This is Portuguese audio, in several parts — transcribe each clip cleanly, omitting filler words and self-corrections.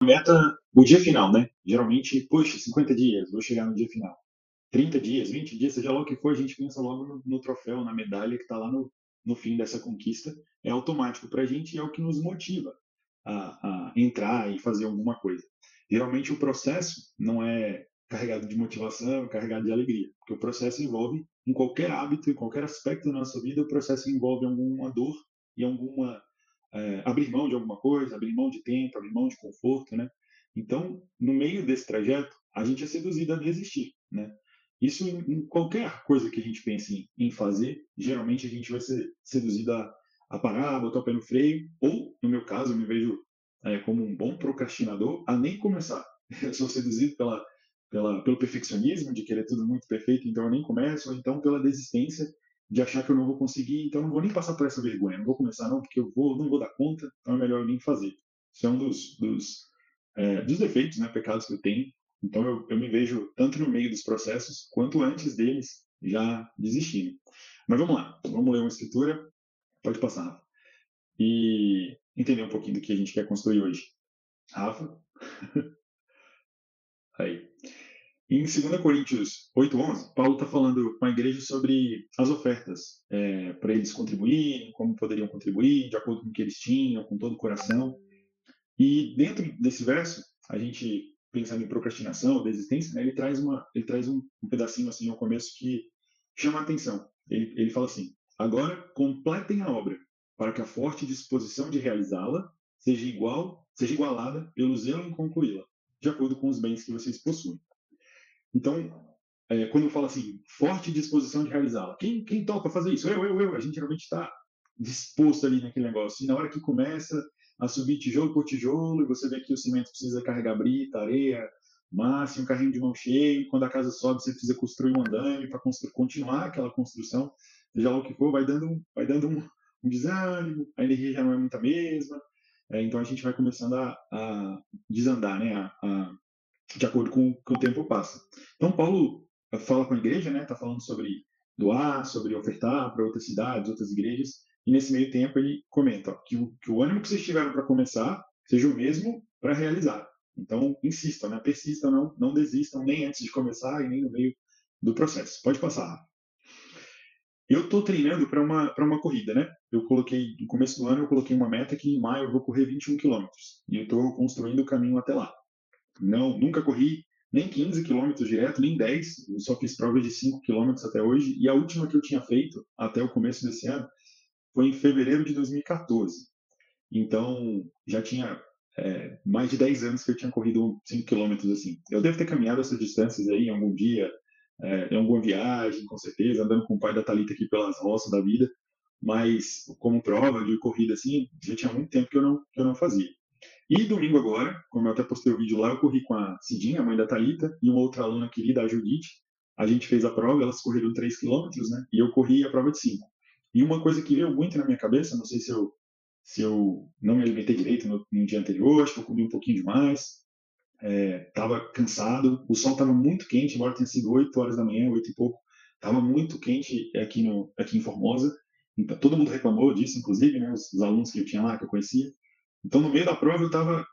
meta o dia final, né? Geralmente, poxa, 50 dias, vou chegar no dia final. 30 dias, 20 dias, seja lá o que for, a gente pensa logo no troféu, na medalha que está lá no fim dessa conquista. É automático para a gente e é o que nos motiva a entrar e fazer alguma coisa. Geralmente o processo não é carregado de motivação, é carregado de alegria, porque o processo envolve, em qualquer hábito, em qualquer aspecto da nossa vida, o processo envolve alguma dor e alguma abrir mão de alguma coisa, abrir mão de tempo, abrir mão de conforto, né? Então, no meio desse trajeto, a gente é seduzido a desistir, né? Isso em qualquer coisa que a gente pense em fazer, geralmente a gente vai ser seduzido a parar, a botar o pé no freio, ou, no meu caso, eu me vejo como um bom procrastinador, a nem começar. Eu sou seduzido pelo perfeccionismo, de querer tudo muito perfeito, então eu nem começo, ou então pela desistência de achar que eu não vou conseguir, então eu não vou nem passar por essa vergonha, não vou começar não, porque não vou dar conta, então é melhor eu nem fazer. Isso é um dos defeitos, né, pecados que eu tenho. Então eu me vejo tanto no meio dos processos, quanto antes deles, já desistindo. Mas vamos lá, vamos ler uma escritura, pode passar, Rafa, e entender um pouquinho do que a gente quer construir hoje. Rafa, aí. Em 2 Coríntios 8:11, Paulo está falando com a igreja sobre as ofertas, para eles contribuírem, como poderiam contribuir, de acordo com o que eles tinham, com todo o coração. E dentro desse verso, a gente, pensando em procrastinação, desistência, né, ele traz um pedacinho assim ao começo que chama a atenção. Ele fala assim: agora completem a obra, para que a forte disposição de realizá-la seja igualada pelo zelo em concluí-la, de acordo com os bens que vocês possuem. Então, quando fala assim, forte disposição de realizá-la, quem topa fazer isso? Eu. A gente geralmente está disposto ali naquele negócio. E na hora que começa a subir tijolo por tijolo, e você vê que o cimento precisa carregar brita, areia, massa, um carrinho de mão cheia, e quando a casa sobe, você precisa construir um andame para continuar aquela construção, seja lá o que for, vai dando um desânimo, a energia já não é muito a mesma, então a gente vai começando a desandar, né? De acordo com o tempo passa. Então, Paulo fala com a igreja, né? Está falando sobre doar, sobre ofertar para outras cidades, outras igrejas, e nesse meio tempo ele comenta ó, que o ânimo que vocês tiveram para começar seja o mesmo para realizar. Então, insistam, né? Persistam, não desistam nem antes de começar e nem no meio do processo. Pode passar. Eu estou treinando para uma corrida, né? Eu coloquei, no começo do ano, eu coloquei uma meta que em maio eu vou correr 21 quilômetros. E eu estou construindo o caminho até lá. Não, nunca corri nem 15 quilômetros direto, nem 10. Eu só fiz prova de 5 quilômetros até hoje. E a última que eu tinha feito, até o começo desse ano, foi em fevereiro de 2014. Então, já tinha mais de 10 anos que eu tinha corrido 5 quilômetros assim. Eu devo ter caminhado essas distâncias aí em algum dia, em alguma viagem, com certeza, andando com o pai da Thalita aqui pelas roças da vida. Mas, como prova de corrida assim, já tinha muito tempo que eu não fazia. E domingo agora, como eu até postei o vídeo lá, eu corri com a Cidinha, a mãe da Thalita, e uma outra aluna querida, a Judite. A gente fez a prova, elas correram 3 quilômetros, né? E eu corri a prova de 5. E uma coisa que veio muito na minha cabeça, não sei se eu não me alimentei direito no dia anterior, acho que eu comi um pouquinho demais, estava cansado, o sol estava muito quente, embora tenha sido 8 horas da manhã, 8 e pouco, estava muito quente aqui em Formosa, então, todo mundo reclamou disso, inclusive, né, os alunos que eu tinha lá, que eu conhecia. Então, no meio da prova, eu estava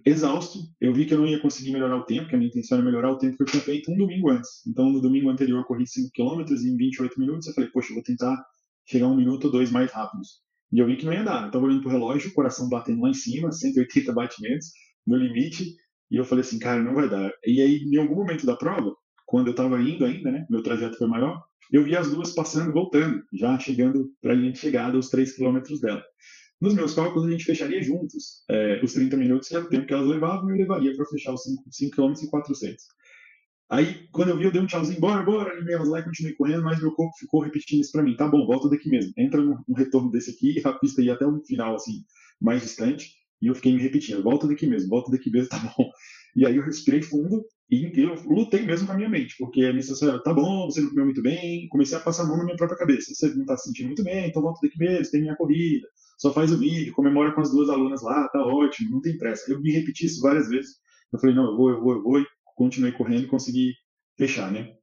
exausto, eu vi que eu não ia conseguir melhorar o tempo, que a minha intenção era melhorar o tempo que eu tinha feito um domingo antes. Então, no domingo anterior, eu corri 5 quilômetros em 28 minutos, eu falei, poxa, eu vou tentar chegar 1 minuto ou 2 mais rápidos. E eu vi que não ia dar, eu estava olhando pro relógio, o coração batendo lá em cima, 180 batimentos, no limite, e eu falei assim, cara, não vai dar. E aí, em algum momento da prova, quando eu estava indo ainda, né, meu trajeto foi maior, eu vi as duas passando e voltando, já chegando para a linha de chegada, os 3 quilômetros dela. Nos meus cálculos, a gente fecharia juntos os 30 minutos, que era o tempo que elas levavam, e eu levaria para fechar os 5 km e 400. Aí, quando eu vi, eu dei um tchauzinho, bora, animei elas lá e continuei correndo, mas meu corpo ficou repetindo isso para mim. Tá bom, volta daqui mesmo. Entra no retorno desse aqui, a pista ia até um final, assim, mais distante, e eu fiquei me repetindo, volta daqui mesmo, tá bom. E aí eu respirei fundo e eu lutei mesmo com a minha mente, porque a minha sensação tá bom, você não comeu muito bem, comecei a passar a mão na minha própria cabeça. Você não tá se sentindo muito bem, então volta daqui mesmo, tem minha corrida, só faz o vídeo, comemora com as duas alunas lá, tá ótimo, não tem pressa. Eu me repeti isso várias vezes. Eu falei, não, eu vou, e continuei correndo e consegui fechar, né?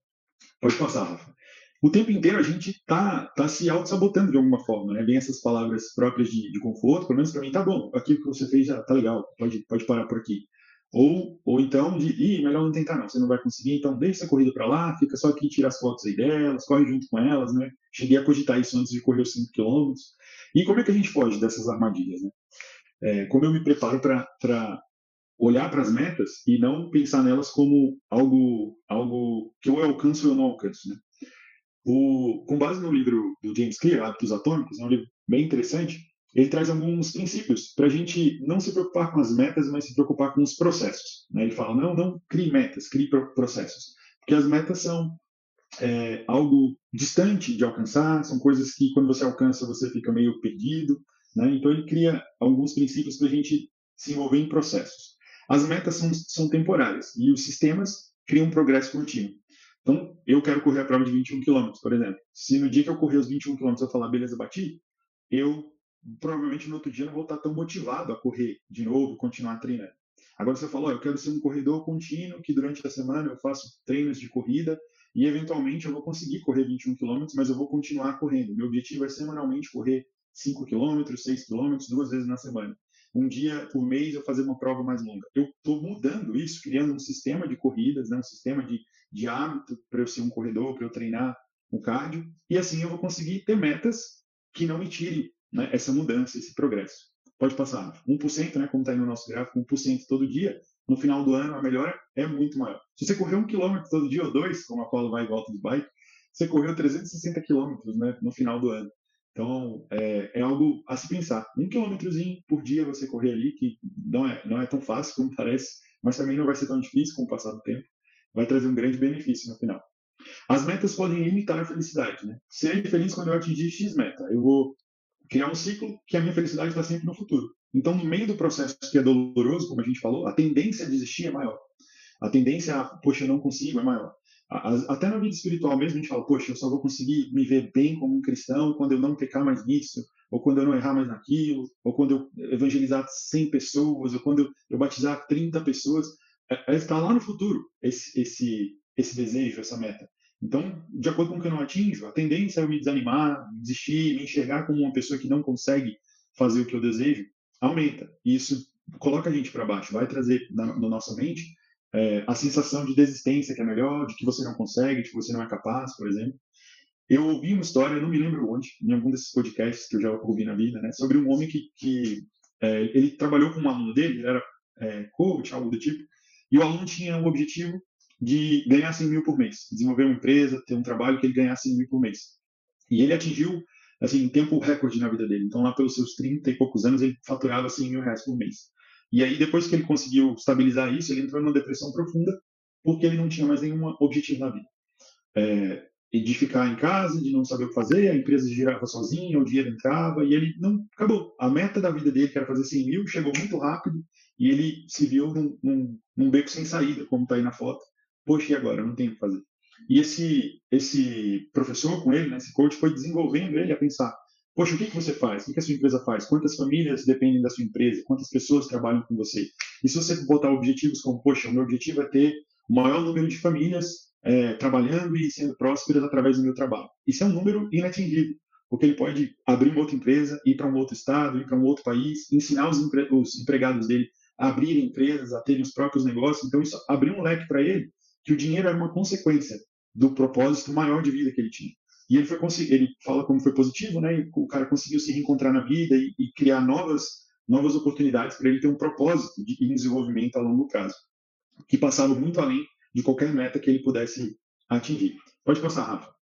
Pode passar, Rafa. O tempo inteiro a gente tá se auto-sabotando de alguma forma, né? Vem essas palavras próprias de conforto, pelo menos para mim tá bom, aquilo que você fez já tá legal, pode parar por aqui. Ou então melhor não tentar não, você não vai conseguir, então deixa a corrida para lá, fica só aqui, tira as fotos aí delas, corre junto com elas, né? Cheguei a cogitar isso antes de correr os 5 quilômetros. E como é que a gente foge dessas armadilhas, né? Como eu me preparo para olhar para as metas e não pensar nelas como algo que eu alcanço ou eu não alcanço, né? Com base no livro do James Clear, Hábitos Atômicos, é um livro bem interessante, ele traz alguns princípios para a gente não se preocupar com as metas, mas se preocupar com os processos. Né? Ele fala, não crie metas, crie processos. Porque as metas são algo distante de alcançar, são coisas que quando você alcança você fica meio perdido. Né? Então ele cria alguns princípios para a gente se envolver em processos. As metas são temporárias e os sistemas criam um progresso contínuo. Então, eu quero correr a prova de 21 quilômetros, por exemplo. Se no dia que eu correr os 21 quilômetros eu falar, beleza, bati, eu provavelmente no outro dia não vou estar tão motivado a correr de novo, continuar treinando. Agora você falou, eu quero ser um corredor contínuo, que durante a semana eu faço treinos de corrida e eventualmente eu vou conseguir correr 21 quilômetros, mas eu vou continuar correndo. Meu objetivo é semanalmente correr 5 quilômetros, 6 quilômetros, 2 vezes na semana. Um dia por mês eu fazer uma prova mais longa. Eu estou mudando isso, criando um sistema de corridas, né, um sistema de hábito para eu ser um corredor, para eu treinar o cardio, e assim eu vou conseguir ter metas que não me tirem, né, essa mudança, esse progresso. Pode passar 1%, né, como está aí no nosso gráfico, 1% todo dia, no final do ano a melhora é muito maior. Se você correr 1 quilômetro todo dia ou 2, como a Paula vai e volta de bike, você correu 360 quilômetros, né, no final do ano. Então, é algo a se pensar. 1 quilômetrozinho por dia você correr ali, que não é tão fácil como parece, mas também não vai ser tão difícil com o passar do tempo. Vai trazer um grande benefício no final. As metas podem limitar a felicidade, né? Serei feliz quando eu atingir X meta. Eu vou criar um ciclo que a minha felicidade está sempre no futuro. Então, no meio do processo que é doloroso, como a gente falou, a tendência a desistir é maior. A tendência a, poxa, eu não consigo, é maior. Até na vida espiritual mesmo, a gente fala, poxa, eu só vou conseguir me ver bem como um cristão quando eu não pecar mais nisso, ou quando eu não errar mais naquilo, ou quando eu evangelizar 100 pessoas, ou quando eu batizar 30 pessoas. Está lá no futuro esse desejo, essa meta. Então, de acordo com o que eu não atinjo, a tendência é eu me desanimar, desistir, me enxergar como uma pessoa que não consegue fazer o que eu desejo, aumenta. E isso coloca a gente para baixo, vai trazer na nossa mente a sensação de desistência que é melhor, de que você não consegue, de que você não é capaz, por exemplo. Eu ouvi uma história, não me lembro onde, em algum desses podcasts que eu já ouvi na vida, né, sobre um homem que ele trabalhou com um aluno dele, ele era coach, algo do tipo, e o aluno tinha o objetivo de ganhar 100 mil por mês, desenvolver uma empresa, ter um trabalho que ele ganhasse 100 mil por mês. E ele atingiu, assim, em tempo recorde na vida dele. Então, lá pelos seus 30 e poucos anos, ele faturava 100 mil reais por mês. E aí, depois que ele conseguiu estabilizar isso, ele entrou numa depressão profunda, porque ele não tinha mais nenhum objetivo na vida. De ficar em casa, de não saber o que fazer, a empresa girava sozinha, o dinheiro entrava, e ele não, acabou. A meta da vida dele, que era fazer 100 mil, chegou muito rápido, e ele se viu num beco sem saída, como está aí na foto. Poxa, e agora? Não tenho o que fazer. E esse professor com ele, né, esse coach, foi desenvolvendo ele a pensar, poxa, o que você faz? O que a sua empresa faz? Quantas famílias dependem da sua empresa? Quantas pessoas trabalham com você? E se você botar objetivos como, poxa, o meu objetivo é ter o maior número de famílias trabalhando e sendo prósperas através do meu trabalho. Isso é um número inatingível, porque ele pode abrir uma outra empresa, ir para um outro estado, ir para um outro país, ensinar os empregados dele a abrirem empresas, a terem os próprios negócios. Então, isso abriu um leque para ele, que o dinheiro era uma consequência do propósito maior de vida que ele tinha. E ele fala como foi positivo, né? E o cara conseguiu se reencontrar na vida e criar novas oportunidades para ele ter um propósito de desenvolvimento a longo prazo, que passava muito além de qualquer meta que ele pudesse atingir. Pode passar, Rafa.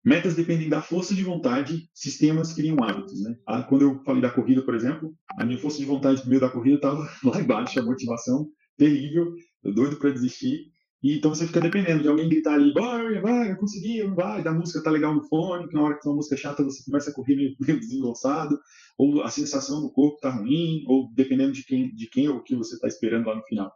Metas dependem da força de vontade, sistemas criam hábitos, né? Quando eu falei da corrida, por exemplo, a minha força de vontade no meio da corrida estava lá embaixo, a motivação terrível, eu doido para desistir. E então você fica dependendo de alguém gritar ali, vai, eu consegui, não vai, da música tá legal no fone, que na hora que tem uma música chata você começa a correr meio desengonçado, ou a sensação do corpo tá ruim, ou dependendo de quem ou o que você está esperando lá no final.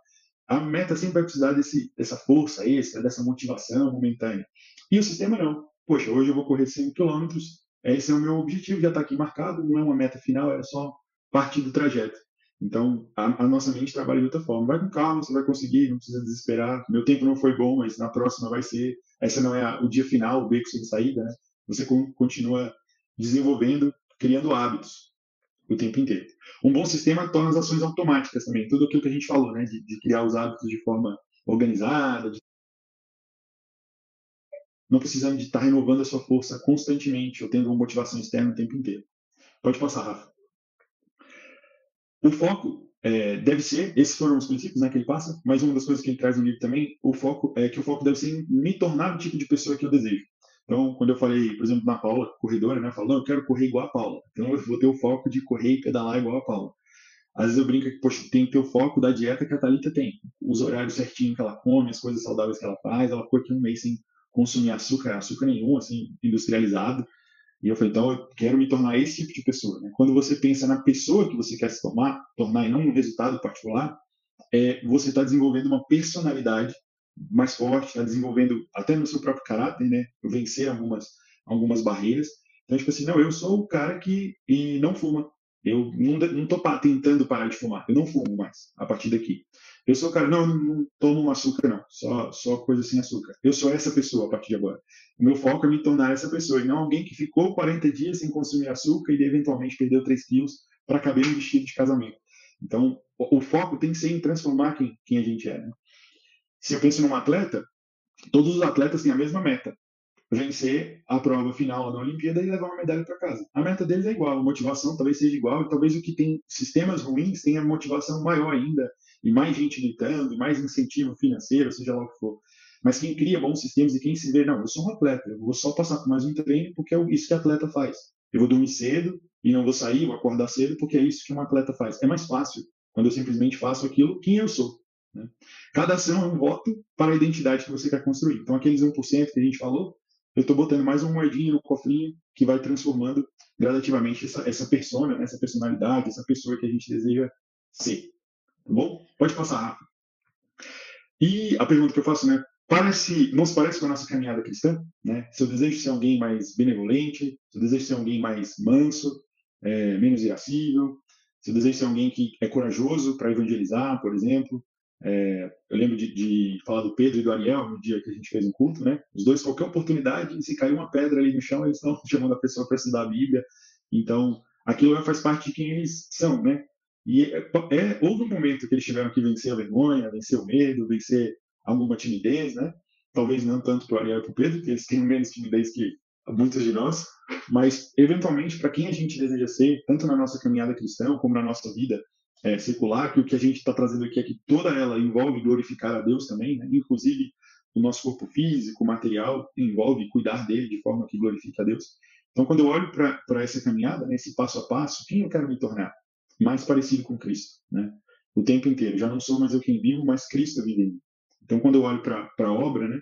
A meta sempre vai precisar dessa força extra, dessa motivação momentânea. E o sistema não. Poxa, hoje eu vou correr 100 quilômetros, esse é o meu objetivo, já está aqui marcado, não é uma meta final, é só parte do trajeto. Então, a nossa mente trabalha de outra forma. Vai com calma, você vai conseguir, não precisa desesperar. Meu tempo não foi bom, mas na próxima vai ser. Essa não é o dia final, o beco sem saída, né? Você continua desenvolvendo, criando hábitos. o tempo inteiro. Um bom sistema torna as ações automáticas também, tudo aquilo que a gente falou, né, de criar os hábitos de forma organizada, não precisando de estar renovando a sua força constantemente ou tendo uma motivação externa o tempo inteiro. Pode passar, Rafa. O foco deve ser, esses foram os princípios, né, que ele passa, mas uma das coisas que ele traz no livro também, o foco é que o foco deve ser em me tornar o tipo de pessoa que eu desejo. Então, quando eu falei, por exemplo, na Paula, corredora, né, eu falo, não, eu quero correr igual a Paula. Então, eu vou ter o foco de correr e pedalar igual a Paula. Às vezes eu brinco que, poxa, tem que ter o foco da dieta que a Thalita tem. Os horários certinhos que ela come, as coisas saudáveis que ela faz. Ela ficou aqui um mês sem consumir açúcar nenhum, assim, industrializado. E eu falei, então eu quero me tornar esse tipo de pessoa. Né? Quando você pensa na pessoa que você quer se tornar e não no resultado particular, você está desenvolvendo uma personalidade mais forte, está desenvolvendo até no seu próprio caráter, né? Vencer algumas barreiras. Então, tipo assim, não, eu sou o cara que não fuma. Eu não tô tentando parar de fumar. Eu não fumo mais a partir daqui. Eu sou o cara, não tomo açúcar, não. Só coisa sem açúcar. Eu sou essa pessoa a partir de agora. O meu foco é me tornar essa pessoa e não alguém que ficou 40 dias sem consumir açúcar e eventualmente perdeu 3 quilos para caber no vestido de casamento. Então, o foco tem que ser em transformar quem a gente é. Né? Se eu penso num atleta, todos os atletas têm a mesma meta: vencer a prova final na Olimpíada e levar uma medalha para casa. A meta deles é igual, a motivação talvez seja igual, e talvez o que tem sistemas ruins tenha motivação maior ainda, e mais gente gritando, e mais incentivo financeiro, seja lá o que for. Mas quem cria bons sistemas e quem se vê, não, eu sou um atleta, eu vou só passar por mais um treino porque é isso que atleta faz. Eu vou dormir cedo e não vou sair, vou acordar cedo porque é isso que um atleta faz. É mais fácil quando eu simplesmente faço aquilo quem eu sou. Né? Cada ação é um voto para a identidade que você quer construir. Então, aqueles 1% que a gente falou, eu estou botando mais uma moedinha no cofrinho que vai transformando gradativamente essa persona, né, essa personalidade, essa pessoa que a gente deseja ser. Tá bom? Pode passar, Rafa. E a pergunta que eu faço, né? Não se parece com a nossa caminhada cristã? Né? Se eu desejo ser alguém mais benevolente, se eu desejo ser alguém mais manso, menos irascível, se eu desejo ser alguém que é corajoso para evangelizar, por exemplo. Eu lembro de falar do Pedro e do Ariel no dia que a gente fez um culto, né? Os dois, qualquer oportunidade, se caiu uma pedra ali no chão, eles estão chamando a pessoa para estudar a Bíblia. Então, aquilo faz parte de quem eles são, né? E houve um momento que eles tiveram que vencer a vergonha, vencer o medo, vencer alguma timidez, né? Talvez não tanto para o Ariel e para o Pedro, que eles têm menos timidez que muitos de nós, mas eventualmente para quem a gente deseja ser, tanto na nossa caminhada cristã como na nossa vida secular, que o que a gente está trazendo aqui é que toda ela envolve glorificar a Deus também, né? Inclusive o nosso corpo físico, material, envolve cuidar dele de forma que glorifique a Deus. Então, quando eu olho para essa caminhada, né, esse passo a passo, quem eu quero me tornar? Mais parecido com Cristo, né? O tempo inteiro. Já não sou mais eu quem vivo, mas Cristo vive em mim. Então, quando eu olho para a obra, né,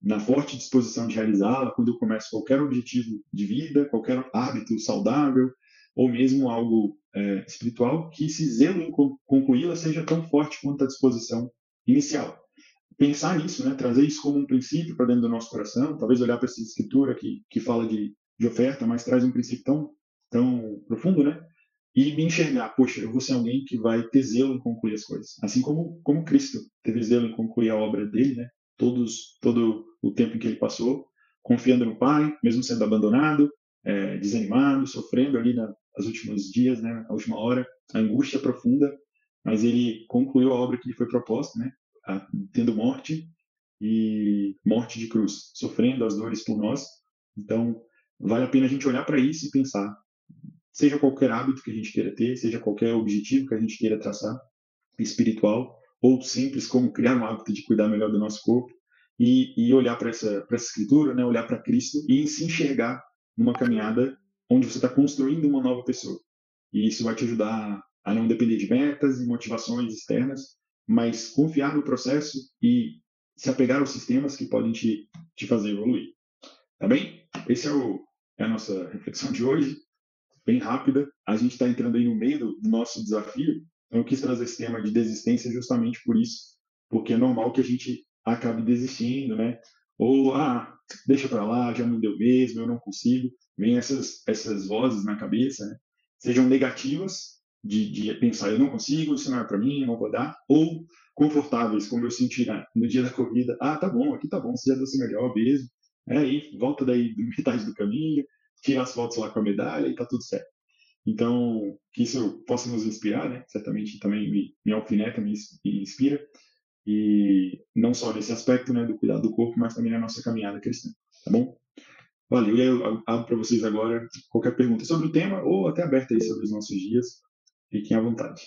na forte disposição de realizá-la, quando eu começo qualquer objetivo de vida, qualquer hábito saudável, ou mesmo algo espiritual, que esse zelo em concluí-la seja tão forte quanto a disposição inicial. Pensar nisso, né, trazer isso como um princípio para dentro do nosso coração, talvez olhar para essa escritura que fala de oferta, mas traz um princípio tão profundo, né? E me enxergar, poxa, eu vou ser alguém que vai ter zelo em concluir as coisas. Assim como Cristo teve zelo em concluir a obra dele, né? Todo o tempo em que ele passou, confiando no Pai, mesmo sendo abandonado, desanimado, sofrendo ali nos últimos dias, né? Na última hora, a angústia profunda, mas ele concluiu a obra que lhe foi proposta, né? Tendo morte e morte de cruz, sofrendo as dores por nós. Então, vale a pena a gente olhar para isso e pensar, seja qualquer hábito que a gente queira ter, seja qualquer objetivo que a gente queira traçar, espiritual, ou simples como criar um hábito de cuidar melhor do nosso corpo, e olhar para essa escritura, né, olhar para Cristo e se enxergar numa caminhada onde você está construindo uma nova pessoa. E isso vai te ajudar a não depender de metas e motivações externas, mas confiar no processo e se apegar aos sistemas que podem te fazer evoluir. Tá bem? É a nossa reflexão de hoje, bem rápida. A gente está entrando aí no meio do nosso desafio. Então, eu quis trazer esse tema de desistência justamente por isso, porque é normal que a gente acabe desistindo, né? Ou, deixa para lá, já não deu mesmo, eu não consigo. Vem essas vozes na cabeça, né? Sejam negativas, de pensar, eu não consigo, isso não é para mim, eu não vou dar, ou confortáveis, como eu senti no dia da corrida. Tá bom, aqui tá bom, você já deu seu melhor, mesmo. E volta daí metade do caminho, tira as fotos lá com a medalha e tá tudo certo. Então, que isso possa nos inspirar, né? Certamente também me alfineta, me inspira, e não só nesse aspecto, né, do cuidado do corpo, mas também na nossa caminhada cristã, tá bom? Valeu, e aí eu abro para vocês agora qualquer pergunta sobre o tema ou até aberta aí sobre os nossos dias, fiquem à vontade.